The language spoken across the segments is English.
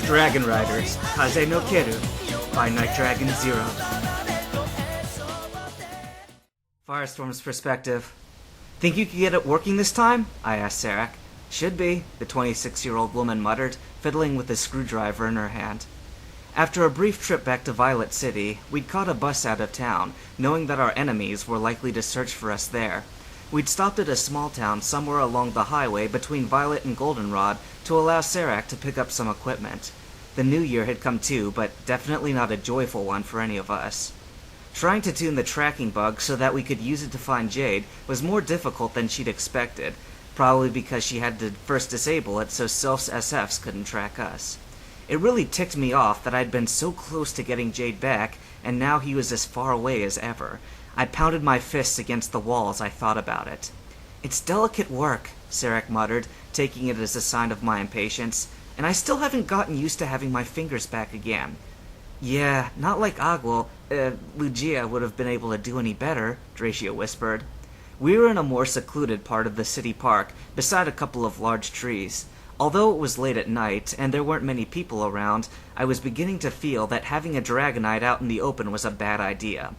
Dragon Riders, Kaze no Kaeru, by Night Dragon Zero. Firestorm's perspective. Think you could get it working this time? I asked Sarek. Should be, the 26-year-old woman muttered, fiddling with a screwdriver in her hand. After a brief trip back to Violet City, we'd caught a bus out of town, knowing that our enemies were likely to search for us there. We'd stopped at a small town somewhere along the highway between Violet and Goldenrod to allow Sarek to pick up some equipment. The new year had come too, but definitely not a joyful one for any of us. Trying to tune the tracking bug so that we could use it to find Jade was more difficult than she'd expected, probably because she had to first disable it so Silph's SFs couldn't track us. It really ticked me off that I'd been so close to getting Jade back, and now he was as far away as ever. I pounded my fists against the wall as I thought about it. "It's delicate work," Sarek muttered, taking it as a sign of my impatience, "and I still haven't gotten used to having my fingers back again." "Yeah, not like Lugia would have been able to do any better," Dracia whispered. We were in a more secluded part of the city park, beside a couple of large trees. Although it was late at night, and there weren't many people around, I was beginning to feel that having a Dragonite out in the open was a bad idea.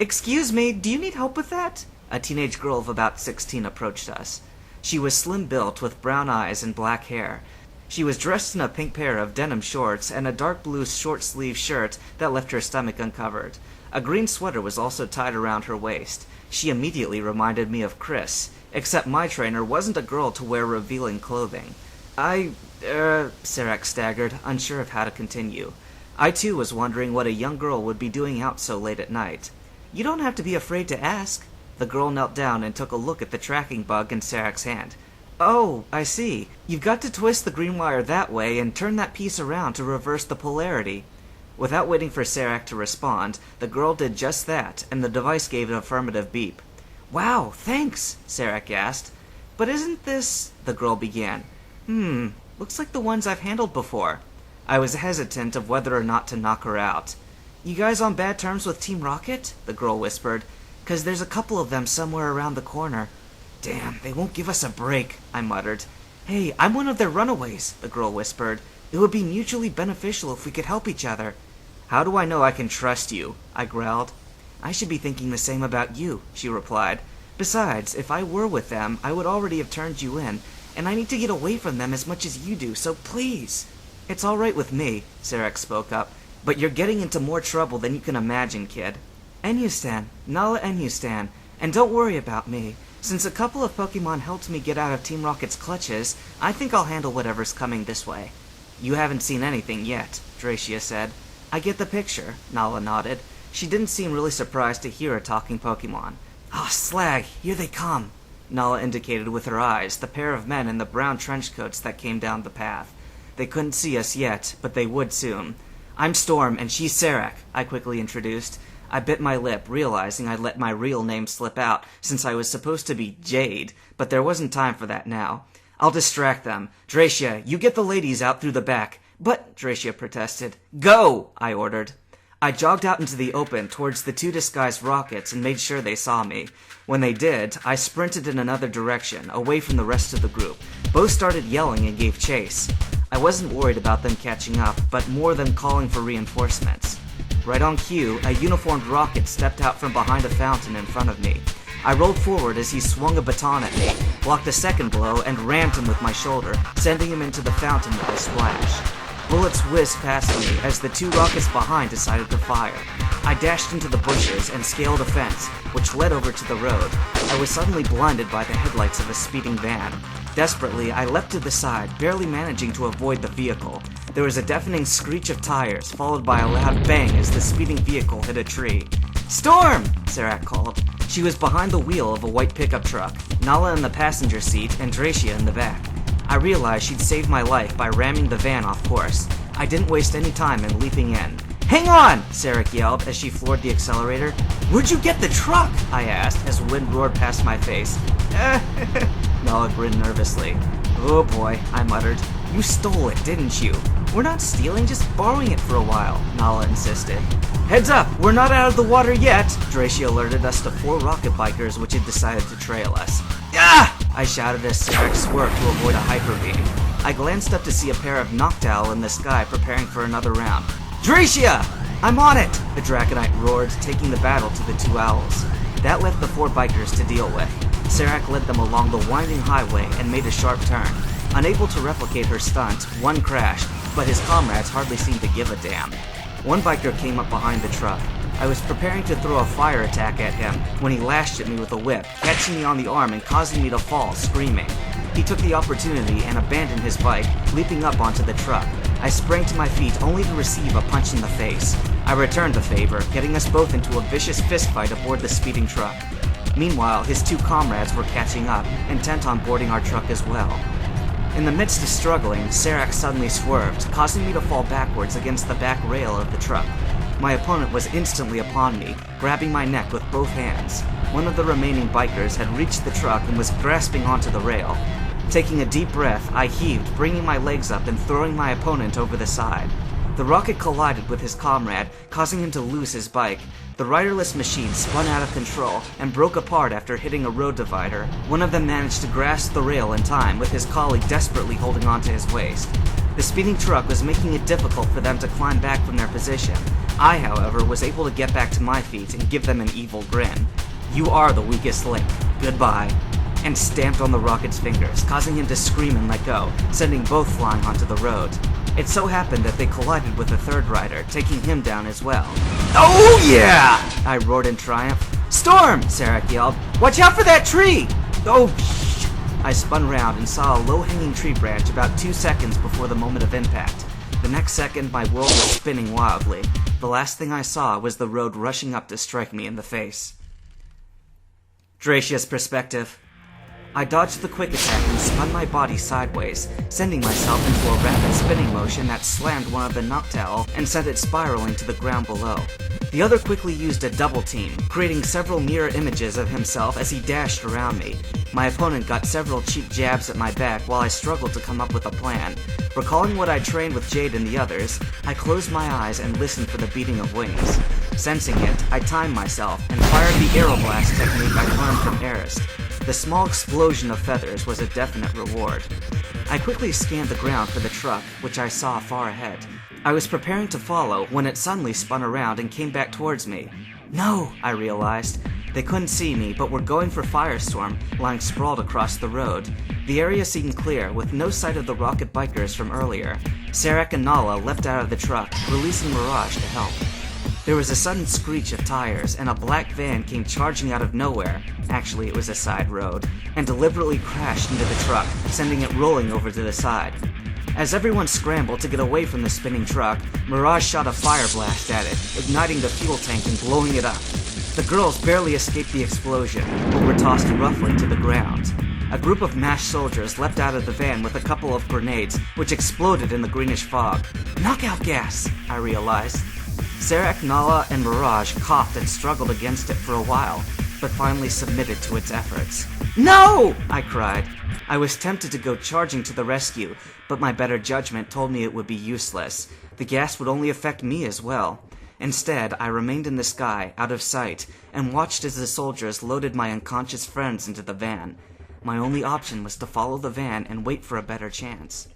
"Excuse me, do you need help with that?" A teenage girl of about 16 approached us. She was slim-built with brown eyes and black hair. She was dressed in a pink pair of denim shorts and a dark blue short-sleeved shirt that left her stomach uncovered. A green sweater was also tied around her waist. She immediately reminded me of Chris, except my trainer wasn't a girl to wear revealing clothing. Sarek staggered, unsure of how to continue. I too was wondering what a young girl would be doing out so late at night. "You don't have to be afraid to ask." The girl knelt down and took a look at the tracking bug in Sarek's hand. "Oh, I see. You've got to twist the green wire that way and turn that piece around to reverse the polarity." Without waiting for Sarek to respond, the girl did just that, and the device gave an affirmative beep. "Wow, thanks," Sarek asked. "But isn't this—" the girl began. Looks like the ones I've handled before." I was hesitant of whether or not to knock her out. "You guys on bad terms with Team Rocket?" the girl whispered. "'Cause there's a couple of them somewhere around the corner." "Damn, they won't give us a break," I muttered. "Hey, I'm one of their runaways," the girl whispered. "It would be mutually beneficial if we could help each other." "How do I know I can trust you?" I growled. "I should be thinking the same about you," she replied. "Besides, if I were with them, I would already have turned you in, and I need to get away from them as much as you do, so please." "It's all right with me," Sarek spoke up, "but you're getting into more trouble than you can imagine, kid." "Enyustan, Nala Enyustan, and don't worry about me. Since a couple of Pokemon helped me get out of Team Rocket's clutches, I think I'll handle whatever's coming this way." "You haven't seen anything yet," Dracia said. "I get the picture," Nala nodded. She didn't seem really surprised to hear a talking Pokemon. "Ah, slag, here they come." Nala indicated with her eyes the pair of men in the brown trench coats that came down the path. They couldn't see us yet, but they would soon. "I'm Storm, and she's Sarek," I quickly introduced. I bit my lip, realizing I'd let my real name slip out, since I was supposed to be Jade, but there wasn't time for that now. "I'll distract them. Dracia, you get the ladies out through the back." "But," Dracia protested. "Go!" I ordered. I jogged out into the open towards the two disguised rockets and made sure they saw me. When they did, I sprinted in another direction, away from the rest of the group. Both started yelling and gave chase. I wasn't worried about them catching up, but more than calling for reinforcements. Right on cue, a uniformed rocket stepped out from behind a fountain in front of me. I rolled forward as he swung a baton at me, blocked a second blow, and rammed him with my shoulder, sending him into the fountain with a splash. Bullets whizzed past me as the two rockets behind decided to fire. I dashed into the bushes and scaled a fence, which led over to the road. I was suddenly blinded by the headlights of a speeding van. Desperately, I leapt to the side, barely managing to avoid the vehicle. There was a deafening screech of tires, followed by a loud bang as the speeding vehicle hit a tree. "Storm!" Sarek called. She was behind the wheel of a white pickup truck, Nala in the passenger seat and Dracia in the back. I realized she'd saved my life by ramming the van off course. I didn't waste any time in leaping in. "Hang on!" Sarek yelled as she floored the accelerator. "Where'd you get the truck?" I asked as wind roared past my face. Nala grinned nervously. "Oh boy," I muttered. "You stole it, didn't you?" "We're not stealing, just borrowing it for a while," Nala insisted. "Heads up, we're not out of the water yet," Dracia alerted us to 4 rocket bikers which had decided to trail us. "Ah!" I shouted as Sarek swerved to avoid a hyper beam. I glanced up to see a pair of Noctowl in the sky preparing for another round. "Dracia! I'm on it!" the Draconite roared, taking the battle to the two owls. That left the 4 bikers to deal with. Serac led them along the winding highway and made a sharp turn. Unable to replicate her stunt, one crashed, but his comrades hardly seemed to give a damn. One biker came up behind the truck. I was preparing to throw a fire attack at him when he lashed at me with a whip, catching me on the arm and causing me to fall, screaming. He took the opportunity and abandoned his bike, leaping up onto the truck. I sprang to my feet only to receive a punch in the face. I returned the favor, getting us both into a vicious fistfight aboard the speeding truck. Meanwhile, his 2 comrades were catching up, intent on boarding our truck as well. In the midst of struggling, Serac suddenly swerved, causing me to fall backwards against the back rail of the truck. My opponent was instantly upon me, grabbing my neck with both hands. One of the remaining bikers had reached the truck and was grasping onto the rail. Taking a deep breath, I heaved, bringing my legs up and throwing my opponent over the side. The rocket collided with his comrade, causing him to lose his bike. The riderless machine spun out of control and broke apart after hitting a road divider. One of them managed to grasp the rail in time, with his colleague desperately holding onto his waist. The speeding truck was making it difficult for them to climb back from their position. I, however, was able to get back to my feet and give them an evil grin. "You are the weakest link. Goodbye," and stamped on the rocket's fingers, causing him to scream and let go, sending both flying onto the road. It so happened that they collided with a 3rd rider, taking him down as well. "Oh yeah!" I roared in triumph. "Storm!" Serac yelled. "Watch out for that tree!" "Oh shh!" I spun round and saw a low-hanging tree branch about 2 seconds before the moment of impact. The next second, my world was spinning wildly. The last thing I saw was the road rushing up to strike me in the face. Dracia's perspective. I dodged the quick attack and spun my body sideways, sending myself into a rapid spinning motion that slammed one of the Noctowl and sent it spiraling to the ground below. The other quickly used a double team, creating several mirror images of himself as he dashed around me. My opponent got several cheap jabs at my back while I struggled to come up with a plan. Recalling what I trained with Jade and the others, I closed my eyes and listened for the beating of wings. Sensing it, I timed myself and fired the aeroblast technique I learned from Arist. The small explosion of feathers was a definite reward. I quickly scanned the ground for the truck, which I saw far ahead. I was preparing to follow when it suddenly spun around and came back towards me. No, I realized. They couldn't see me, but were going for Firestorm, lying sprawled across the road. The area seemed clear, with no sight of the rocket bikers from earlier. Serac and Nala leapt out of the truck, releasing Mirage to help. There was a sudden screech of tires, and a black van came charging out of nowhere. Actually, it was a side road, and deliberately crashed into the truck, sending it rolling over to the side. As everyone scrambled to get away from the spinning truck, Mirage shot a fire blast at it, igniting the fuel tank and blowing it up. The girls barely escaped the explosion, but were tossed roughly to the ground. A group of masked soldiers leapt out of the van with a couple of grenades, which exploded in the greenish fog. Knockout gas, I realized. Serac, Nala, and Mirage coughed and struggled against it for a while, but finally submitted to its efforts. No! I cried. I was tempted to go charging to the rescue, but my better judgment told me it would be useless. The gas would only affect me as well. Instead, I remained in the sky, out of sight, and watched as the soldiers loaded my unconscious friends into the van. My only option was to follow the van and wait for a better chance.